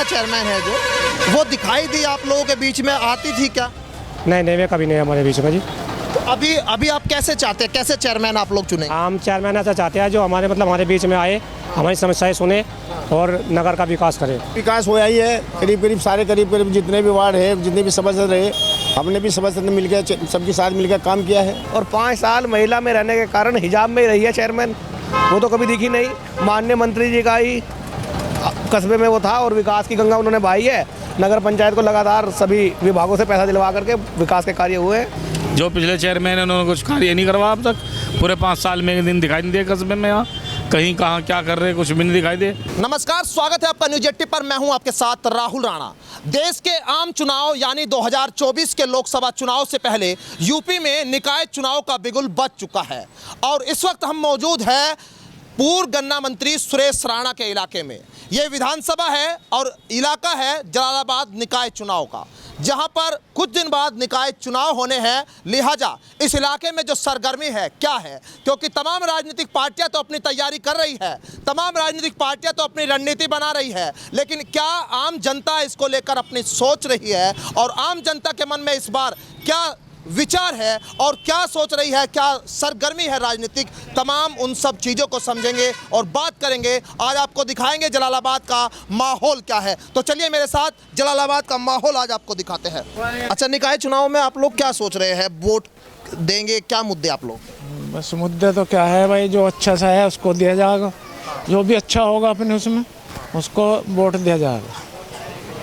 नया चेयरमैन है जो, वो दिखाई दी आप लोगों के बीच में, आती थी क्या? नहीं, वे कभी नहीं हमारे बीच में जी। तो अभी आप कैसे चाहते हैं, कैसे चेयरमैन आप लोग चुने? हम चेयरमैन ऐसा चाहते हैं जो हमारे बीच में आए, हमारी समस्याएं सुने और नगर का विकास करे। विकास हो ही है, करीब जितने भी वार्ड है, जितने भी सदस्य रहे, हमने भी सदस्य ने मिलकर सबके साथ मिलकर काम किया है। और 5 साल महिला में रहने के कारण हिजाब में ही रही है चेयरमैन, वो तो कभी दिखी नहीं। माननीय मंत्री जी का ही कस्बे में वो था और विकास की गंगा उन्होंने बहाई है। नगर पंचायत को लगातार सभी विभागों से पैसा दिलवा करके विकास के कार्य हुए हैं। जो पिछले चेयरमैन है उन्होंने कुछ कार्य नहीं करवाया अब तक। पूरे 5 साल में एक दिन दिखाई नहीं दिए कस्बे में, यहाँ कहीं कहाँ क्या कर रहे कुछ भी नहीं दिखाई दे। नमस्कार, स्वागत है आपका न्यूज 80 पर। मैं हूं आपके साथ राहुल राणा। देश के आम चुनाव यानी 2024 के लोकसभा चुनाव से पहले यूपी में निकाय चुनाव का बिगुल बज चुका है और इस वक्त हम मौजूद हैं पूर्व गन्ना मंत्री सुरेश राणा के इलाके में। ये विधानसभा है और इलाका है जलालाबाद निकाय चुनाव का, जहां पर कुछ दिन बाद निकाय चुनाव होने हैं। लिहाजा इस इलाके में जो सरगर्मी है क्या है, क्योंकि तमाम राजनीतिक पार्टियां तो अपनी तैयारी कर रही है, तमाम राजनीतिक पार्टियां तो अपनी रणनीति बना रही है, लेकिन क्या आम जनता इसको लेकर अपनी सोच रही है और आम जनता के मन में इस बार क्या विचार है और क्या सोच रही है, क्या सरगर्मी है राजनीतिक, तमाम उन सब चीज़ों को समझेंगे और बात करेंगे। आज आपको दिखाएंगे जलालाबाद का माहौल क्या है। तो चलिए मेरे साथ जलालाबाद का माहौल आज आपको दिखाते हैं। अच्छा, निकाय चुनाव में आप लोग क्या सोच रहे हैं, वोट देंगे, क्या मुद्दे आप लोग? बस मुद्दे तो क्या है भाई, जो अच्छा सा है उसको दिया जाएगा, जो भी अच्छा होगा अपने उसमें उसको वोट दिया जाएगा।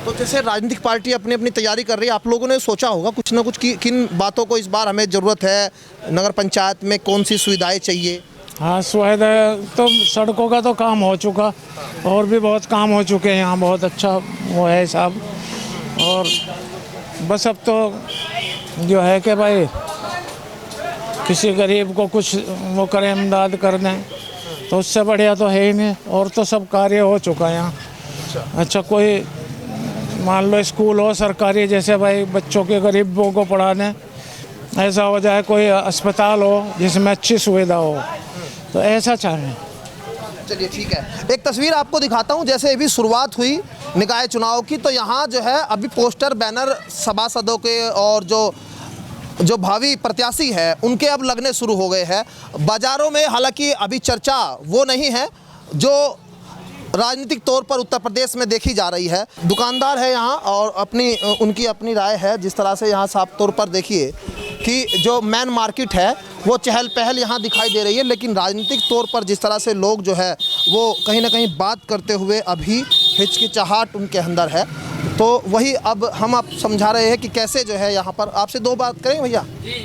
तो जैसे राजनीतिक पार्टी अपनी अपनी तैयारी कर रही है, आप लोगों ने सोचा होगा कुछ ना कुछ कि किन बातों को इस बार हमें ज़रूरत है, नगर पंचायत में कौन सी सुविधाएं चाहिए? हाँ, सुविधा तो सड़कों का तो काम हो चुका और भी बहुत काम हो चुके हैं यहाँ, बहुत अच्छा वो है साहब। और बस अब तो जो है कि भाई किसी गरीब को कुछ वो करें, इमदाद कर दें, तो उससे बढ़िया तो है ही नहीं। और तो सब कार्य हो चुका है यहाँ। अच्छा, कोई मान लो स्कूल हो सरकारी, जैसे भाई बच्चों के गरीबों को पढ़ाने, ऐसा हो जाए। कोई अस्पताल हो जिसमें अच्छी सुविधा हो, तो ऐसा चाहें। चलिए ठीक है, एक तस्वीर आपको दिखाता हूं। जैसे अभी शुरुआत हुई निकाय चुनाव की, तो यहाँ जो है अभी पोस्टर बैनर सभासदों के और जो भावी प्रत्याशी है उनके अब लगने शुरू हो गए हैं। बाज़ारों में हालांकि अभी चर्चा वो नहीं है जो राजनीतिक तौर पर उत्तर प्रदेश में देखी जा रही है। दुकानदार है यहाँ और उनकी अपनी राय है। जिस तरह से यहाँ साफ तौर पर देखिए कि जो मेन मार्केट है वो चहल पहल यहाँ दिखाई दे रही है, लेकिन राजनीतिक तौर पर जिस तरह से लोग जो है वो कहीं ना कहीं बात करते हुए अभी हिचकिचाहट उनके अंदर है। तो वही अब हम आप समझा रहे हैं कि कैसे जो है यहाँ पर। आपसे 2 बात करें भैया?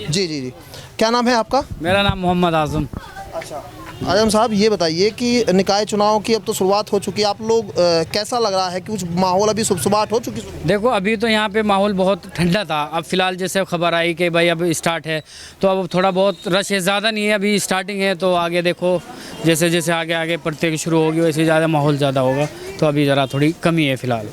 जी, क्या नाम है आपका? मेरा नाम मोहम्मद आजम। अच्छा आजम साहब, ये बताइए कि निकाय चुनाव की अब तो शुरुआत हो चुकी है, आप लोग कैसा लग रहा है कि कुछ माहौल अभी शुरुआत हो चुकी है? देखो, अभी तो यहाँ पे माहौल बहुत ठंडा था। अब फिलहाल जैसे खबर आई कि भाई अब स्टार्ट है, तो अब थोड़ा बहुत रश है, ज़्यादा नहीं है, अभी स्टार्टिंग है। तो आगे देखो जैसे जैसे आगे प्रत्येक शुरू होगी वैसे ज़्यादा माहौल ज़्यादा होगा। तो अभी ज़रा थोड़ी कमी है फ़िलहाल,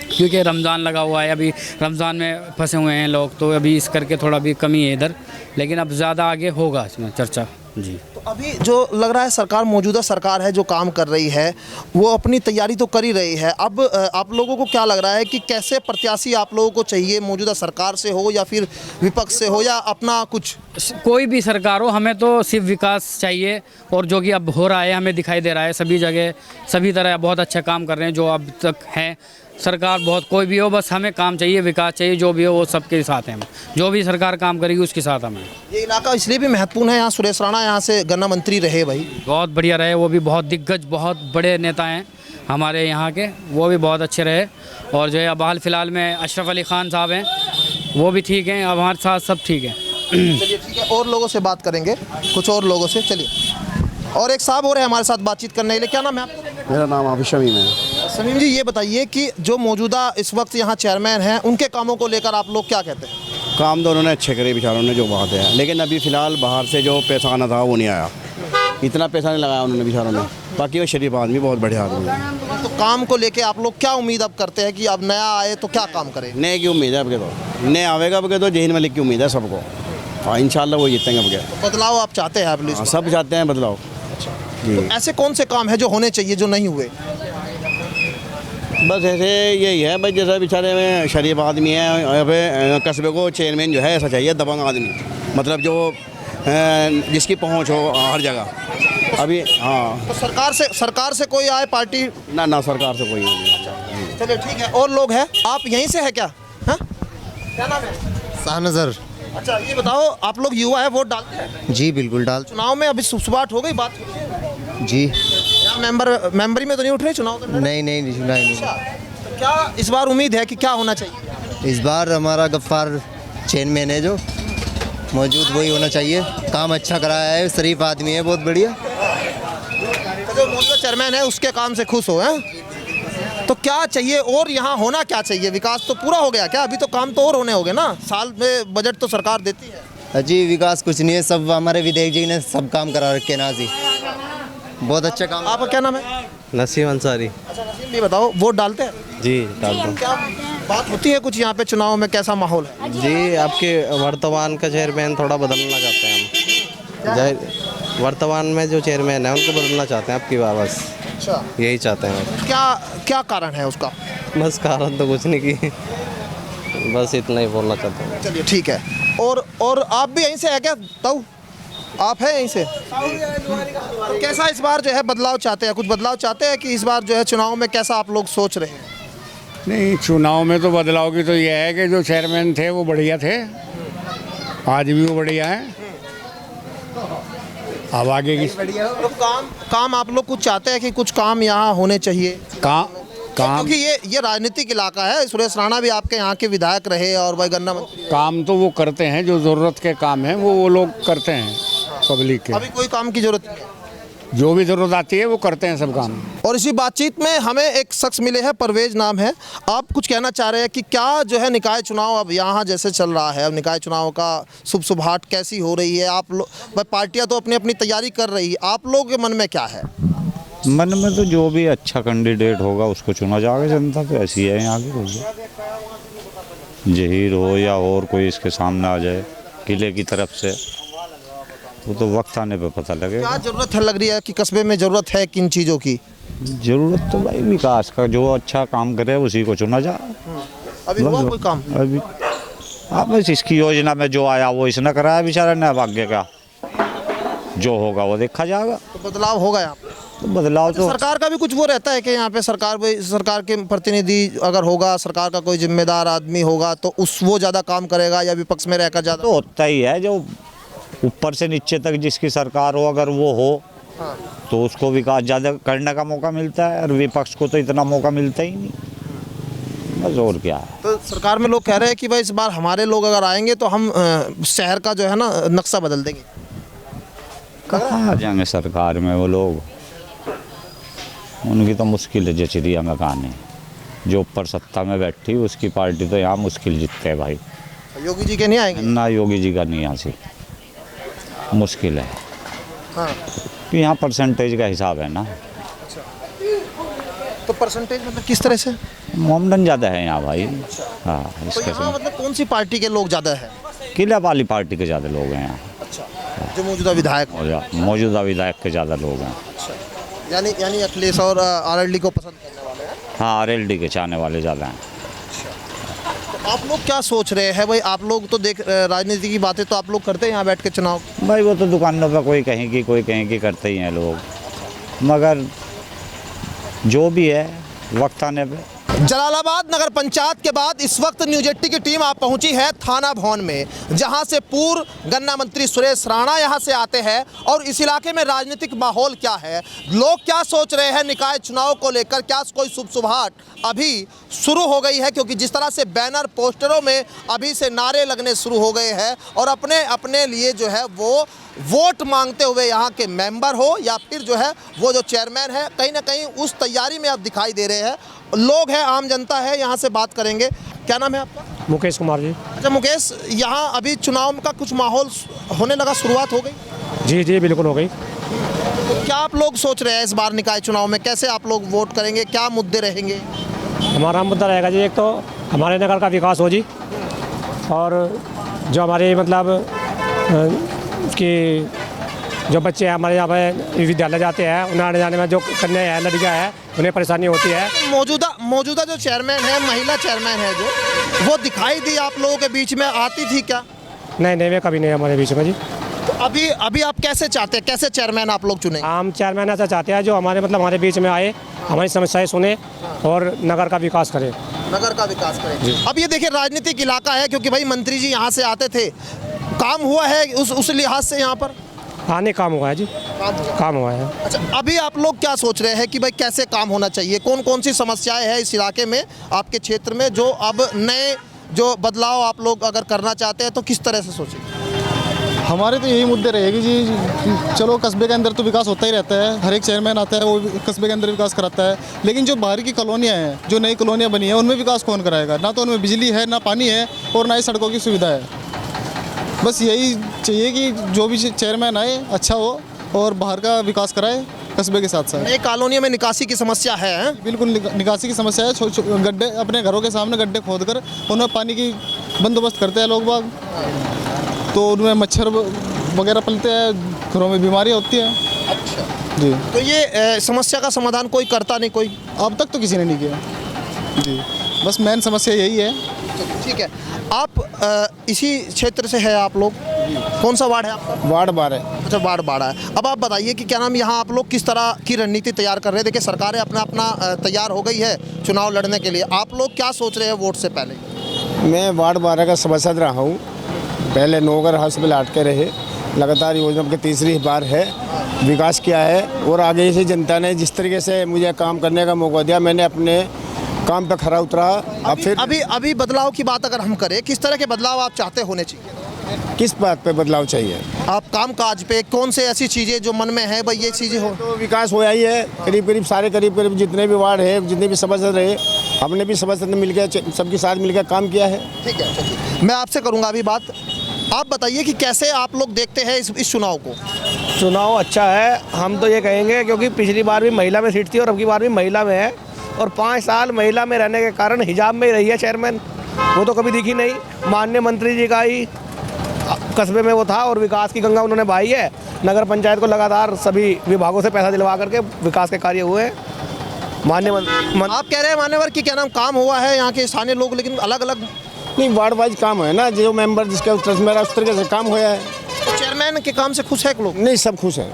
क्योंकि रमज़ान लगा हुआ है, अभी रमज़ान में फंसे हुए हैं लोग, तो अभी इस करके थोड़ा भी कमी है इधर। लेकिन अब ज़्यादा आगे होगा इसमें चर्चा जी। तो अभी जो लग रहा है सरकार, मौजूदा सरकार है जो काम कर रही है, वो अपनी तैयारी तो कर ही रही है। अब आप लोगों को क्या लग रहा है कि कैसे प्रत्याशी आप लोगों को चाहिए, मौजूदा सरकार से हो या फिर विपक्ष से हो या अपना कुछ? कोई भी सरकार हो, हमें तो सिर्फ विकास चाहिए। और जो कि अब हो रहा है, हमें दिखाई दे रहा है सभी जगह, सभी तरह बहुत अच्छा काम कर रहे हैं जो अब तक हैं। सरकार बहुत कोई भी हो, बस हमें काम चाहिए, विकास चाहिए, जो भी हो वो सबके साथ हैं हम। जो भी सरकार काम करेगी उसके साथ हमें। ये इलाका इसलिए भी महत्वपूर्ण है, यहाँ सुरेश राणा यहाँ से गन्ना मंत्री रहे भाई, बहुत बढ़िया रहे। वो भी बहुत दिग्गज, बहुत बड़े नेता हैं हमारे यहाँ के, वो भी बहुत अच्छे रहे। और जो है अब हाल फिलहाल में अशरफ अली खान साहब हैं, वो भी ठीक हैं। अब हमारे साथ सब ठीक है। चलिए ठीक है, और लोगों से बात करेंगे, कुछ और लोगों से। चलिए, और एक साहब हो रहे हैं हमारे साथ बातचीत करने के लिए। क्या नाम है आपका? मेरा नाम हाफिज शमीम है। समीम जी, ये बताइए कि जो मौजूदा इस वक्त यहाँ चेयरमैन हैं, उनके कामों को लेकर आप लोग क्या कहते हैं? काम तो उन्होंने अच्छे करे बेचारों ने, जो बात है, लेकिन अभी फ़िलहाल बाहर से जो पैसा आना था वो नहीं आया। इतना पैसा नहीं लगाया उन्होंने बेचारों ने। बाकी वो शरीफ आदमी, बहुत बढ़िया आदमी है। तो काम को लेके आप लोग क्या उम्मीद अब करते हैं कि अब नया आए तो क्या काम करे? नए की उम्मीद है अब के, तो नए आवेगा अब के, तो जहीन मलिक की उम्मीद है सबको। हाँ, इंशाल्लाह वो जीतेंगे अब के। बदलाव आप चाहते हैं? आप सब चाहते हैं बदलाव। तो ऐसे कौन से काम है जो होने चाहिए जो नहीं हुए? बस ऐसे यही है भाई, जैसा बेचारे में शरीफ आदमी है, यहाँ पे कस्बे को चेयरमैन जो है ऐसा चाहिए दबंग आदमी, मतलब जो जिसकी पहुंच हो हर जगह। अभी हाँ, तो सरकार से कोई आए पार्टी? ना सरकार से कोई नहीं। चलिए ठीक है। और लोग हैं, आप यहीं से है क्या? हाँ, क्या नाम है? शाहनजर। अच्छा ये बताओ, आप लोग युवा है, वोट डालते हैं? जी बिल्कुल डाल। चुनाव में अभी सुसबाट हो गई बात हो रही है? जी क्या मेंबरी में तो नहीं उठ रहे चुनाव करने? नहीं। तो क्या इस बार उम्मीद है कि क्या होना चाहिए? इस बार हमारा गफ्फार चेयरमैन है जो मौजूद, वही होना चाहिए। काम अच्छा कराया है, शरीफ आदमी है, बहुत बढ़िया। तो जो मौजूदा चेयरमैन है उसके काम से खुश हो? हैं तो क्या चाहिए और यहाँ होना क्या चाहिए? विकास तो पूरा हो गया क्या? अभी तो काम तो और होने होंगे ना, साल में बजट तो सरकार देती है। जी विकास कुछ नहीं है, सब हमारे विधायक जी ने सब काम करा रखे ना जी, बहुत अच्छा काम। आपका क्या नाम है? नसीम अंसारी। अच्छा नसीम जी बताओ, वोट डालते हैं? जी डालता क्या बात होती है कुछ यहाँ पे चुनाव में, कैसा माहौल है? हूँ जी। आपके वर्तमान का चेयरमैन थोड़ा बदलना चाहते हैं हम। वर्तमान में जो चेयरमैन है उनको बदलना चाहते हैं आपकी बार, बस अच्छा यही चाहते हैं। क्या कारण है उसका? बस कारण तो कुछ नहीं की, बस इतना ही बोलना चाहते हैं। चलिए ठीक है। और आप भी यहीं से है क्या ताऊ? आप हैं यहीं से? तो कैसा इस बार जो है बदलाव चाहते हैं? कुछ बदलाव चाहते हैं कि इस बार जो है चुनाव में कैसा आप लोग सोच रहे हैं? नहीं, चुनाव में तो बदलाव की तो ये है कि जो चेयरमैन थे वो बढ़िया थे, आज भी वो बढ़िया हैं। अब आगे की तो काम आप लोग कुछ चाहते हैं कि कुछ काम यहाँ होने चाहिए? काम क्योंकि ये राजनीतिक इलाका है, सुरेश राणा भी आपके यहाँ के विधायक रहे और भाई गन्ना मंत्री। काम तो वो करते हैं, जो ज़रूरत के काम हैं वो लोग करते हैं पब्लिक के। अभी कोई काम की जरूरत नहीं है? जो भी ज़रूरत आती है वो करते हैं सब काम। और इसी बातचीत में हमें एक शख्स मिले हैं, परवेज नाम है। आप कुछ कहना चाह रहे हैं कि क्या जो है निकाय चुनाव अब यहाँ जैसे चल रहा है, अब निकाय चुनाव का सुबसुभाट कैसी हो रही है? आप लोग, पार्टियाँ तो अपनी अपनी तैयारी कर रही है, आप लोगों के मन में क्या है? मन में तो जो भी अच्छा कैंडिडेट होगा उसको चुना जाएगा, जनता तो ऐसी है यहाँ की। जहीर हो या और कोई इसके सामने आ जाए किले की तरफ से, वो तो वक्त आने पे पता लगेगा। क्या जरूरत है लग रही है कि कस्बे में जरूरत है किन चीज़ों की? जरूरत तो भाई विकास का, जो अच्छा काम करे उसी को चुना जाए। अभी हुआ कोई काम? अभी आप बस इसकी योजना में जो आया वो इसने कराया बेचारा ने, भाग्य का जो होगा वो देखा जाएगा। तो बदलाव होगा यहाँ पे? तो बदलाव तो सरकार का भी कुछ वो रहता है कि यहाँ पे सरकार के प्रतिनिधि अगर होगा, सरकार का कोई जिम्मेदार आदमी होगा तो वो ज़्यादा काम करेगा या विपक्ष में रहकर ज़्यादा? तो होता ही है, जो ऊपर से नीचे तक जिसकी सरकार हो अगर वो हो तो उसको विकास ज़्यादा करने का मौका मिलता है, और विपक्ष को तो इतना मौका मिलता ही नहीं। बस और क्या है। तो सरकार में लोग कह रहे हैं कि भाई इस बार हमारे लोग अगर आएंगे तो हम शहर का जो है ना नक्शा बदल देंगे। कहाँ आ जाएंगे सरकार में वो लोग, उनकी तो मुश्किल है जो चिड़िया में कहानी। जो ऊपर सत्ता में बैठी उसकी पार्टी तो यहाँ मुश्किल जीतते हैं भाई। योगी जी के नहीं आएंगे? ना योगी जी का नहीं, यहाँ से मुश्किल है। हाँ। कि यहाँ परसेंटेज का हिसाब है ना। तो परसेंटेज मतलब किस तरह से? मोमडन ज़्यादा है यहाँ भाई। हाँ, तो इसके यहाँ मतलब कौन सी पार्टी के लोग ज़्यादा है? किला वाली पार्टी के ज़्यादा लोग हैं यहाँ। अच्छा, जो मौजूदा विधायक? मौजूदा विधायक के ज़्यादा लोग हैं। यानी अखिलेश और आरएलडी को पसंद करने वाले हैं? हाँ, आरएलडी के चाहने वाले ज़्यादा हैं। तो आप लोग क्या सोच रहे हैं भाई? आप लोग तो देख राजनीति की बातें तो आप लोग करते हैं यहाँ बैठ के चुनाव? भाई वो तो दुकानों पर कोई कहीं की करते ही हैं लोग, मगर जो भी है वक्त आने पे। जलालाबाद नगर पंचायत के बाद इस वक्त न्यूज 80 की टीम आप पहुंची है थाना भवन में, जहां से पूर्व गन्ना मंत्री सुरेश राणा यहां से आते हैं। और इस इलाके में राजनीतिक माहौल क्या है, लोग क्या सोच रहे हैं निकाय चुनाव को लेकर, क्या कोई सुबसुभाट अभी शुरू हो गई है? क्योंकि जिस तरह से बैनर पोस्टरों में अभी से नारे लगने शुरू हो गए हैं और अपने अपने लिए जो है वो वोट मांगते हुए यहाँ के मेंबर हो या फिर जो है वो जो चेयरमैन है, कहीं ना कहीं उस तैयारी में आप दिखाई दे रहे हैं। लोग हैं, आम जनता है, यहाँ से बात करेंगे। क्या नाम है आपका? मुकेश कुमार जी। अच्छा मुकेश, यहाँ अभी चुनाव का कुछ माहौल होने लगा, शुरुआत हो गई? जी जी बिल्कुल हो गई। तो क्या आप लोग सोच रहे हैं इस बार निकाय चुनाव में कैसे आप लोग वोट करेंगे, क्या मुद्दे रहेंगे? हमारा मुद्दा रहेगा जी, एक तो हमारे नगर का विकास हो जी, और जो हमारे मतलब कि जो बच्चे हमारे यहाँ पे विद्यालय जाते हैं उन्हें आने जाने में जो कन्या है लड़कियाँ हैं उन्हें परेशानी होती है। मौजूदा जो चेयरमैन है, महिला चेयरमैन है जो, वो दिखाई दी आप लोगों के बीच में, आती थी क्या? नहीं, वे कभी नहीं हमारे बीच में जी। तो अभी आप कैसे चाहते हैं, कैसे चेयरमैन आप लोग चुने? हम चेयरमैन ऐसा चाहते हैं जो हमारे बीच में आए, हमारी समस्याएं सुने और नगर का विकास करे। नगर का विकास करें। अब ये देखिए राजनीतिक इलाका है, क्योंकि भाई मंत्री जी यहाँ से आते थे, काम हुआ है उस लिहाज से यहाँ पर? हाँ, नहीं, काम हुआ है जी, काम हुआ है। अच्छा, अभी आप लोग क्या सोच रहे हैं कि भाई कैसे काम होना चाहिए? कौन कौन सी समस्याएं हैं इस इलाके में, आपके क्षेत्र में, जो अब नए जो बदलाव आप लोग अगर करना चाहते हैं तो किस तरह से सोचें? हमारे तो यही मुद्दे रहेगी जी। चलो कस्बे के अंदर तो विकास होता ही रहता है, हर एक चेयरमैन आता है वो कस्बे के अंदर विकास कराता है, लेकिन जो बाहर की कॉलोनियाँ हैं, जो नई कॉलोनियाँ बनी हैं, उनमें विकास कौन कराएगा? ना तो उनमें बिजली है, ना पानी है, और ना ही सड़कों की सुविधा है। बस यही चाहिए कि जो भी चेयरमैन आए अच्छा हो और बाहर का विकास कराए कस्बे के साथ साथ। नई कॉलोनियों में निकासी की समस्या है? बिल्कुल निकासी की समस्या है। गड्ढे अपने घरों के सामने गड्ढे खोद कर उनमें पानी की बंदोबस्त करते हैं लोग बाग, तो उनमें मच्छर वगैरह पलते हैं, घरों में बीमारियाँ होती हैं। अच्छा जी। तो ये समस्या का समाधान कोई करता नहीं? कोई अब तक तो किसी ने नहीं किया जी। बस मेन समस्या यही है। ठीक है, आप इसी क्षेत्र से है आप लोग? कौन सा वार्ड है आपका? वार्ड 12। अच्छा, वार्ड 12 है। अब आप बताइए कि क्या नाम, यहाँ आप लोग किस तरह की रणनीति तैयार कर रहे हैं? देखिए सरकारें अपना तैयार हो गई है चुनाव लड़ने के लिए, आप लोग क्या सोच रहे हैं वोट से पहले? मैं वार्ड 12 का सभासद रहा हूँ, पहले नौगर हॉस्पिटल आटके रहे, लगातार योजना की तीसरी बार है, विकास किया है, और आगे से जनता ने जिस तरीके से मुझे काम करने का मौका दिया, मैंने अपने काम पे खरा उतरा। अब फिर अभी बदलाव की बात अगर हम करें, किस तरह के बदलाव आप चाहते होने चाहिए? किस बात पे बदलाव चाहिए? आप काम काज पे कौन से ऐसी चीज़ें जो मन में है भाई ये चीज़ें हो? तो विकास हो ही है, करीब जितने भी वार्ड है, जितने भी सभासद रहे, हमने भी सभासद ने मिलकर सबके साथ मिलकर काम किया है। ठीक है, मैं आपसे करूँगा अभी बात। आप बताइए कि कैसे आप लोग देखते हैं इस चुनाव को? चुनाव अच्छा है, हम तो ये कहेंगे, क्योंकि पिछली बार भी महिला में सीट थी और अब की बार भी महिला में है, और 5 साल महिला में रहने के कारण हिजाब में ही रही है चेयरमैन, वो तो कभी दिखी नहीं। माननीय मंत्री जी का ही कस्बे में वो था और विकास की गंगा उन्होंने बहाई है। नगर पंचायत को लगातार सभी विभागों से पैसा दिलवा करके विकास के कार्य हुए हैं। आप कह रहे हैं मान्यवर कि क्या नाम काम हुआ है यहाँ के स्थानीय लोग, लेकिन अलग अलग नहीं, वार्ड वाइज काम है ना, जो मेंबर जिसके ट्रस्ट में उस तरीके से काम हुआ है। तो चेयरमैन के काम से खुश है लोग? नहीं, सब खुश है।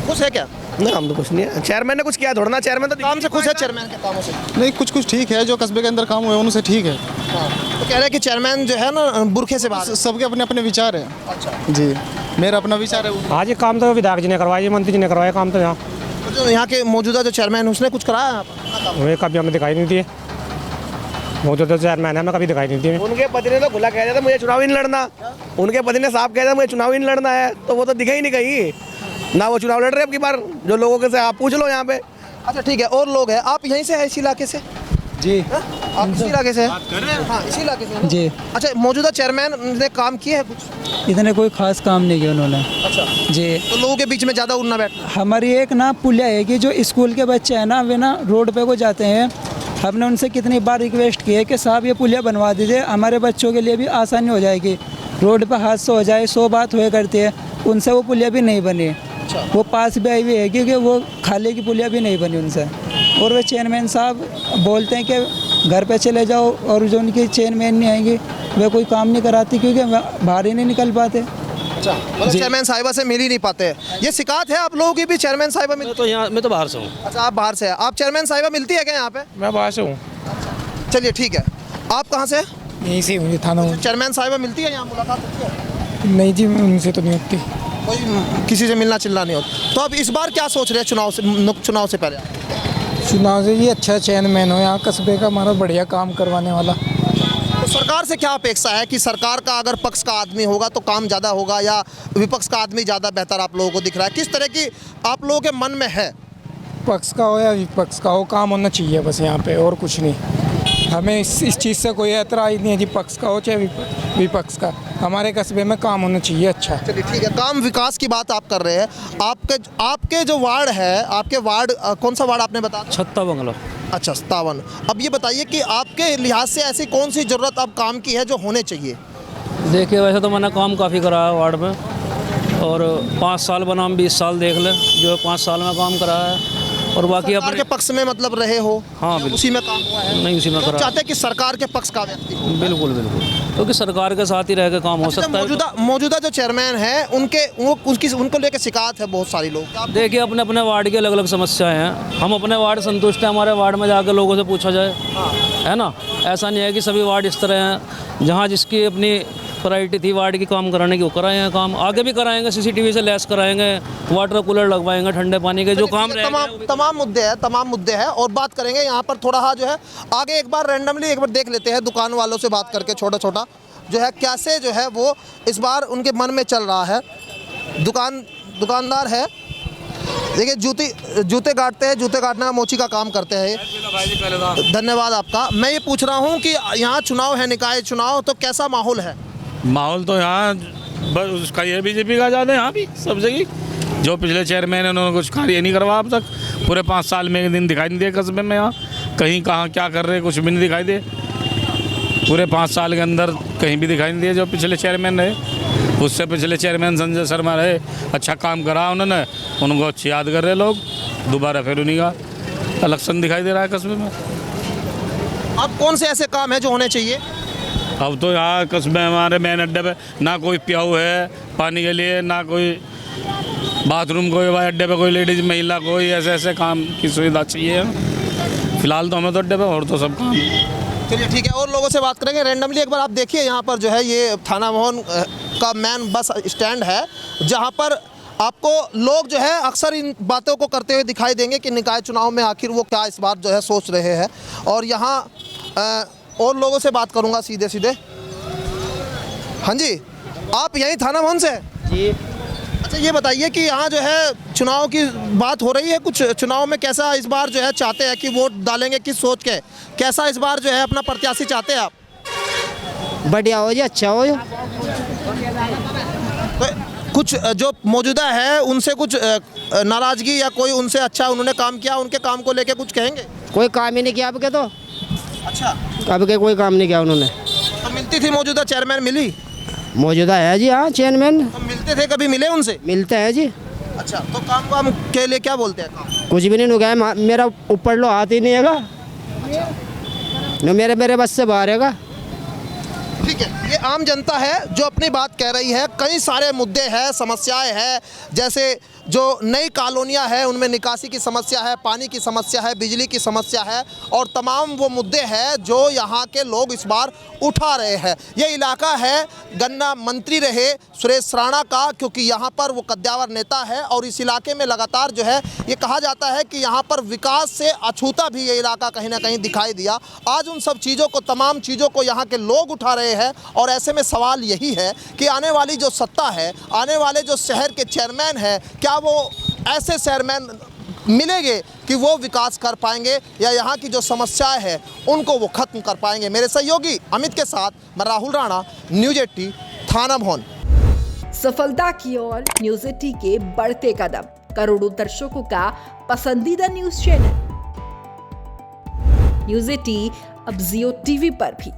खुश है क्या? नहीं, हम तो कुछ नहीं है, चेयरमैन ने कुछ किया थोड़ा ना, चेयरमैन तो काम से खुश है, चेयरमैन के कामों से नहीं, कुछ ठीक है, जो कस्बे के अंदर काम हुए उनसे ठीक है। तो कह रहे हैं कि चेयरमैन जो है ना बुरखे से बाहर। सबके अपने अपने विचार हैं। अच्छा जी, मेरा अपना विचार है। आज ये काम तो विधायक जी ने करवाया, ये मंत्री जी ने करवाया काम तो यहाँ। तो जो यहाँ के मौजूदा जो चेयरमैन है उसने कुछ कराया है? हमें कभी हमें दिखाई नहीं दिए, मौजूदा चेयरमैन है, हमें कभी दिखाई नहीं दिए। उनके पति ने तो खुला कह दिया था मुझे चुनाव ही नहीं लड़ना, उनके पति ने साफ कह दिया मुझे चुनाव ही नहीं लड़ना है, तो वो तो दिखा ही नहीं कहीं ना, वो चुनाव लड़ रहे अब की बार। जो लोगों के से आप पूछ लो यहाँ पे। अच्छा ठीक है, और लोग हैं, आप यहीं से हैं, इसी इलाके से? जी, आप इसी इलाके से हैं? हाँ, इसी इलाके से हैं? जी। अच्छा, मौजूदा चेयरमैन ने काम किए हैं कुछ? इतने कोई खास काम नहीं किया उन्होंने। अच्छा जी। तो लोगों के बीच में ज़्यादा उड़ना बैठना? हमारी एक ना पुलिया है कि जो स्कूल के बच्चे हैं ना, वे ना रोड पे को जाते हैं, हमने उनसे कितनी बार रिक्वेस्ट की है कि साहब ये पुलिया बनवा दीजिए, हमारे बच्चों के लिए भी आसानी हो जाएगी, रोड पर हादसा हो जाए, 100 बात हुए करती है, उनसे वो पुलिया भी नहीं बनी। वो पास भी आई हुई है क्योंकि वो खाले की पुलिया भी नहीं बनी उनसे, और वे चेयरमैन साहब बोलते हैं कि घर पे चले जाओ, और जो उनकी चेयरमैन नहीं आएंगी वे कोई काम नहीं कराती क्योंकि बाहर ही नहीं निकल पाते। अच्छा, मतलब चेयरमैन साहिबा से मिल ही नहीं पाते। ये शिकायत है आप लोगों की भी? चेयरमैन साहिबा मिलती? तो यहाँ मैं तो बाहर से हूँ। अच्छा, आप बाहर से हैं। आप चेयरमैन साहिबा मिलती है क्या यहाँ पे? मैं बाहर से हूँ। चलिए ठीक है, आप कहाँ से? यहीं से हूँ, थाना हूँ। चेयरमैन साहिबा मिलती है यहाँ, मुलाकात होती है? नहीं जी, उनसे तो नहीं होती, कोई किसी से मिलना चिलना नहीं होता। तो अब इस बार क्या सोच रहे हैं चुनाव से पहले? चुनाव से ये अच्छा चेयरमैन हो यहाँ कस्बे का, हमारा बढ़िया काम करवाने वाला। तो सरकार से क्या अपेक्षा है कि सरकार का अगर पक्ष का आदमी होगा तो काम ज़्यादा होगा, या विपक्ष का आदमी ज़्यादा बेहतर आप लोगों को दिख रहा है? किस तरह की आप लोगों के मन में है? पक्ष का हो या विपक्ष का हो, काम होना चाहिए बस यहाँ पे, और कुछ नहीं। हमें इस चीज़ से कोई एतराज़ नहीं है जी, पक्ष का हो चाहे विपक्ष का, हमारे कस्बे में काम होना चाहिए अच्छा। चलिए ठीक है, काम विकास की बात आप कर रहे हैं। आपके जो वार्ड है, आपके वार्ड कौन सा वार्ड आपने बताया? छत्ता बंगला। अच्छा, 57। अब ये बताइए कि आपके लिहाज से ऐसी कौन सी ज़रूरत अब काम की है जो होने चाहिए? देखिए, वैसे तो मैंने काम काफ़ी करा है वार्ड में, और 5 साल बनाम 20 साल देख ले, जो 5 साल में काम करा है और बाकी सरकार अपने के पक्ष में मतलब रहे हो? हाँ, या उसी में काम हुआ है? नहीं, उसी में तो करा। चाहते हैं कि सरकार के पक्ष का व्यक्ति हो? बिल्कुल बिल्कुल, क्योंकि सरकार के साथ ही रह के काम हो सकता है। मौजूदा जो चेयरमैन है उनको लेकर शिकायत है बहुत सारी लोग। देखिए, अपने अपने वार्ड की अलग अलग समस्याएं हैं। हम अपने वार्ड संतुष्ट हैं, हमारे वार्ड में जाकर लोगों से पूछा जाए, है ना। ऐसा नहीं है कि सभी वार्ड इस तरह हैं। जहाँ जिसकी अपनी प्रायोरिटी थी वार्ड की काम कराने की, वो कराए हैं काम, आगे भी कराएंगे। सीसीटीवी से लैस कराएंगे, वाटर कूलर लगवाएंगे, ठंडे पानी के जो काम तमाम मुद्दे हैं और बात करेंगे यहाँ पर थोड़ा जो है आगे। एक बार रैंडमली एक बार देख लेते हैं दुकान वालों से बात करके, छोटा जो है कैसे जो है वो इस बार उनके मन में चल रहा है। दुकानदार है, देखिए जूते काटते हैं, जूते काटने का मोची का काम करते हैं। धन्यवाद आपका। मैं ये पूछ रहा हूँ कि यहाँ चुनाव है, निकाय चुनाव, तो कैसा माहौल है? माहौल तो यहाँ बस उसका ये बीजेपी का ज़्यादा है यहाँ भी सब जगह। जो पिछले चेयरमैन है उन्होंने कुछ कार्य नहीं करवा अब तक। पूरे 5 साल में एक दिन दिखाई नहीं दिए कस्बे में यहाँ, कहीं कहाँ क्या कर रहे कुछ भी नहीं दिखाई दे। पूरे 5 साल के अंदर कहीं भी दिखाई नहीं दिए। जो पिछले चेयरमैन रहे, उससे पिछले चेयरमैन संजय शर्मा रहे, अच्छा काम करा उन्होंने, उनको अच्छी याद कर रहे लोग। दोबारा फिर उन्हीं का इलेक्शन दिखाई दे रहा है कस्बे में। अब कौन से ऐसे काम है जो होने चाहिए? अब तो यहाँ कस्बे हमारे मेन अड्डे पे ना कोई प्याऊ है पानी के लिए, ना कोई बाथरूम, कोई अड्डे पे कोई लेडीज महिला, कोई ऐसे काम की सुविधा चाहिए। फिलहाल तो हमें तो अड्डे पे, और तो सब काम। चलिए ठीक है, और लोगों से बात करेंगे रैंडमली। एक बार आप देखिए यहाँ पर जो है ये थाना भवन का मेन बस स्टैंड है, जहाँ पर आपको लोग जो है अक्सर इन बातों को करते हुए दिखाई देंगे कि निकाय चुनाव में आखिर वो क्या इस बार जो है सोच रहे हैं। और यहाँ और लोगों से बात करूँगा सीधे। हाँ जी, आप यहीं थाना भवन से? जी। अच्छा, ये बताइए कि यहाँ जो है चुनाव की बात हो रही है, कुछ चुनाव में कैसा इस बार जो है चाहते हैं कि वोट डालेंगे, किस सोच के, कैसा इस बार जो है अपना प्रत्याशी चाहते हैं आप? बढ़िया हो जी, अच्छा हो। तो कुछ जो मौजूदा है उनसे कुछ नाराजगी या कोई उनसे अच्छा उन्होंने काम किया, उनके काम को लेके कुछ कहेंगे? कोई काम ही नहीं किया अब के तो। अच्छा, अब के कोई काम नहीं किया उन्होंने। तो मिलती थी मौजूदा चेयरमैन, मिली? मौजूदा है जी, हाँ चेयरमैन। तो मिलते थे, कभी मिले उनसे? मिलते हैं जी। अच्छा, तो काम के लिए क्या बोलते हैं? काम कुछ भी नहीं नुका है, मेरा ऊपर लो हाथ ही नहीं हैगा। न मेरे बस से बाहर हैगा। ठीक है, ये आम जनता है जो अपनी बात कह रही है। कई सारे मुद्दे हैं, समस्याएं हैं, जैसे जो नई कॉलोनियां हैं उनमें निकासी की समस्या है, पानी की समस्या है, बिजली की समस्या है, और तमाम वो मुद्दे हैं जो यहाँ के लोग इस बार उठा रहे हैं। ये इलाका है गन्ना मंत्री रहे सुरेश राणा का, क्योंकि यहाँ पर वो कद्दावर नेता है और इस इलाके में लगातार जो है ये कहा जाता है कि यहाँ पर विकास से अछूता भी ये इलाका कहीं ना कहीं दिखाई दिया। आज उन सब चीज़ों को, तमाम चीज़ों को यहाँ के लोग उठा रहे हैं। और ऐसे में सवाल यही है कि आने वाली जो सत्ता है, आने वाले जो शहर के चेयरमैन है, क्या वो ऐसे चेयरमैन मिलेंगे कि वो विकास कर पाएंगे, या यहाँ की जो समस्याएं हैं उनको वो खत्म कर पाएंगे। मेरे सहयोगी अमित के साथ मैं राहुल राणा, न्यूज़ 18 थाना भवन। सफलता की ओर न्यूज़ 18 के बढ़ते कदम, करोड़ों दर्शकों का पसंदीदा न्यूज़ चैनल न्यूज़ 18 अब जियो टीवी पर भी।